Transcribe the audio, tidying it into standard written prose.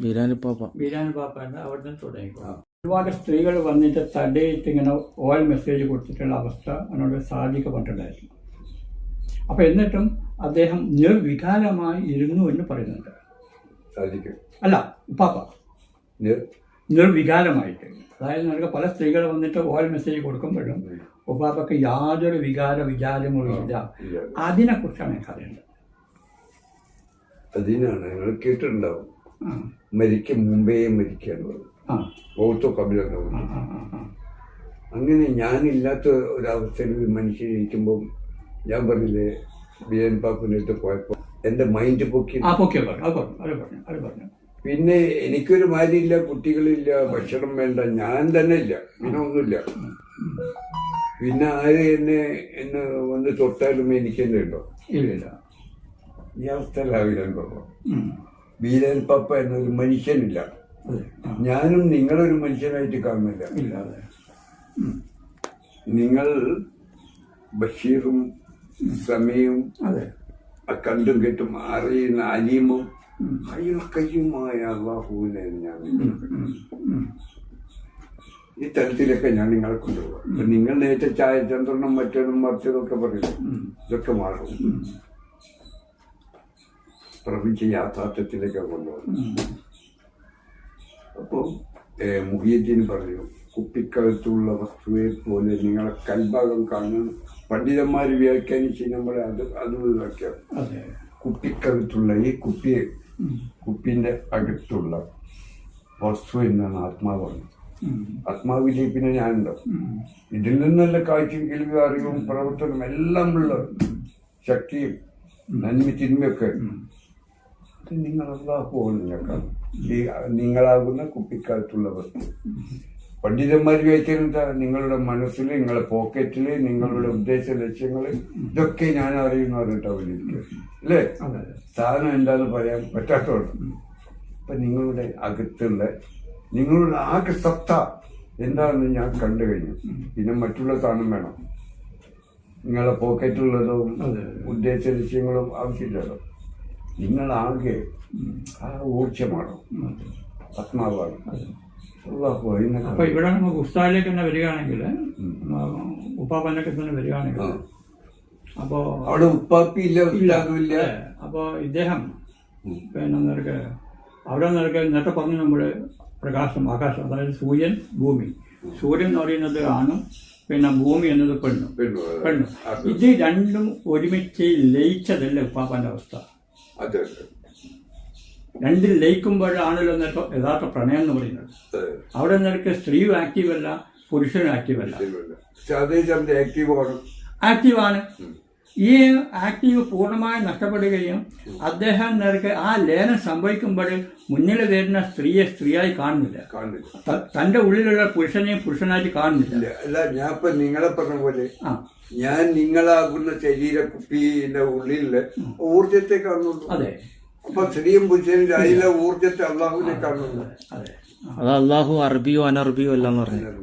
ബീരാനുപാപ്പ അവിടെ നിന്ന് തുടങ്ങിക്കോ. ഒരുപാട് സ്ത്രീകൾ വന്നിട്ട് തടയിട്ട് ഇങ്ങനെ ഓയിൽ മെസ്സേജ് കൊടുത്തിട്ടുള്ള അവസ്ഥ എന്നോട് സാധിക പറഞ്ഞിട്ടുണ്ടായിരുന്നു. അപ്പം എന്നിട്ടും അദ്ദേഹം നിർവികാരമായി ഇരുന്നു എന്ന് പറയുന്നുണ്ട്. അല്ല ഉപ്പാപ്പ നിർവികാരമായിട്ട്, അതായത് നമുക്ക് പല സ്ത്രീകൾ വന്നിട്ട് ഓയിൽ മെസ്സേജ് കൊടുക്കുമ്പോഴും ഉപ്പാപ്പക്ക് യാതൊരു വിചാരങ്ങളും ഇല്ല. അതിനെക്കുറിച്ചാണ് ഞാൻ പറയുന്നത്. അതിനാണ് നിങ്ങൾ കേട്ടിട്ടുണ്ടാവും, മരിക്കും മുമ്പേ മരിക്കാന്ന് ബൗദ്ധ കബിലൊക്കെ. അങ്ങനെ ഞാനില്ലാത്ത ഒരവസ്ഥയിൽ മനുഷ്യരിക്കുമ്പോൾ ഞാൻ പറഞ്ഞില്ലേ ബിയൻ പാപ്പിനടുത്ത് പോയപ്പോൾ എൻ്റെ മൈൻഡ് പൊക്കി. പിന്നെ എനിക്കൊരു ഭാര്യയില്ല, കുട്ടികളില്ല, ഭക്ഷണം വേണ്ട, ഞാൻ തന്നെ ഇല്ല, പിന്നെ ഒന്നുമില്ല. പിന്നെ ആര് എന്നെ വന്ന് തൊട്ടാലും എനിക്ക് തന്നെ ഉണ്ടോ? ഇല്ല. ഈ അവസ്ഥയിലാവില്ല. ബീരൻ പപ്പ എന്നൊരു മനുഷ്യനില്ല. ഞാനും നിങ്ങളൊരു മനുഷ്യനായിട്ട് കാണുന്നില്ല. നിങ്ങൾ ബഷീറും സമയും കണ്ടും കേട്ടും അറിയുന്ന അലീമും കയ്യുമായ അള്ളാഹുവിനെ ഞാൻ ഈ തരത്തിലൊക്കെ ഞാൻ നിങ്ങളെ കൊണ്ടുപോകാം. അപ്പൊ നിങ്ങൾ നേരത്തെ ചായ ചന്ദ്രനും മറ്റേതും മറിച്ചതൊക്കെ പറയുന്നു, ഇതൊക്കെ മാറും. പ്രപഞ്ച യാഥാർത്ഥ്യത്തിലേക്ക് കൊണ്ടുപോകും. അപ്പോൾ മുഹിയുദ്ദീൻ പറഞ്ഞു, കുപ്പിക്കകത്തുള്ള വസ്തുവെ പോലെ നിങ്ങളെ കൽഭാഗം കാണുന്ന പണ്ഡിതന്മാർ വ്യാഖ്യാനിച്ച് നമ്മളെ അത് വ്യാഖ്യാനം. കുപ്പിക്കകത്തുള്ള ഈ കുപ്പിന്റെ അകത്തുള്ള വസ്തു എന്നാണ് ആത്മാവാണ്. ആത്മാവിലെ പിന്നെ ഞാനുണ്ടോ? ഇതിൽ നിന്നല്ല കാഴ്ചയും കേൾവി അറിവും പ്രവർത്തനം എല്ലാം ഉള്ള ശക്തിയും നന്മ തിന്മയൊക്കെ നിങ്ങൾ അല്ലാഹുവാണ് ഞങ്ങൾക്കാണ്. ഈ നിങ്ങളാകുന്ന കുപ്പിക്കകത്തുള്ള വസ്തു പണ്ഡിതന്മാർ വ്യാഖ്യാനിച്ച നിങ്ങളുടെ മനസ്സിൽ, നിങ്ങളുടെ പോക്കറ്റിൽ, നിങ്ങളുടെ ഉദ്ദേശ ലക്ഷ്യങ്ങൾ ഇതൊക്കെ ഞാൻ അറിയുന്ന പറഞ്ഞിട്ട് അവരിയ്ക്കുക അല്ലേ? സാധനം എന്താന്ന് പറയാൻ പറ്റാത്തതുകൊണ്ട്. അപ്പൊ നിങ്ങളുടെ അകത്തുള്ള നിങ്ങളുടെ ആകെ സത്ത എന്താണെന്ന് ഞാൻ കണ്ടു കഴിഞ്ഞു. പിന്നെ മറ്റുള്ള സാധനം വേണം. നിങ്ങളുടെ പോക്കറ്റിലുള്ളതും ഉദ്ദേശ ലക്ഷ്യങ്ങളും ആവശ്യമില്ലല്ലോ. നിങ്ങളാകെ ആ ഊർജ്ജമാണ്, ആത്മാവാണ്. അപ്പൊ ഇവിടെ നമുക്ക് ഉസ്താദിലേക്ക് തന്നെ വരികയാണെങ്കിൽ, ഉപ്പാപ്പനൊക്കെ തന്നെ വരികയാണെങ്കിൽ, അപ്പോ അവിടെ ഉപ്പാപ്പില്ല. അപ്പൊ ഇദ്ദേഹം പിന്നെ നിനക്ക് അവിടെ നിനക്ക് നേരത്തെ പറഞ്ഞു നമ്മള് പ്രകാശം, ആകാശം, അതായത് സൂര്യൻ, ഭൂമി. സൂര്യൻ എന്ന് പറയുന്നത് ആണും പിന്നെ ഭൂമി എന്നത് പെണ്ണും. ഇത് രണ്ടും ഒരുമിച്ച് ലയിച്ചതല്ലേ ഉപ്പാപ്പന്റെ അവസ്ഥ? രണ്ടിൽ ലയിക്കുമ്പോഴാണല്ലോ നിനക്ക് യഥാർത്ഥ പ്രണയം എന്ന് പറയുന്നത്. അവിടെ നിനക്ക് സ്ത്രീയും ആക്റ്റീവല്ല, പുരുഷനും ആക്റ്റീവല്ല. ആക്റ്റീവാണ്. ഈ ആക്റ്റീവ് പൂർണ്ണമായി നഷ്ടപ്പെടുകയും അദ്ദേഹം നിനക്ക് ആ ലയനം സംഭവിക്കുമ്പോൾ മുന്നിൽ വരുന്ന സ്ത്രീയെ സ്ത്രീയായി കാണുന്നില്ല, തന്റെ ഉള്ളിലുള്ള പുരുഷനെയും പുരുഷനായിട്ട് കാണുന്നില്ല. അല്ല, ഞാൻ ഇപ്പൊ നിങ്ങളെ പറഞ്ഞ പോലെ ഞാൻ നിങ്ങളാകുന്ന ശരീരക്കുപ്പിന്റെ ഉള്ളിലെ ഊർജത്തെ കാണുന്നുള്ളൂ. അതെ. അപ്പൊ സ്ത്രീയും പുരുഷനും അതിലെ ഊർജത്തെ അള്ളാഹുവിനെ കാണുന്നു. അത് അള്ളാഹു അറബിയോ അനറബിയോ അല്ലാന്ന് പറഞ്ഞു.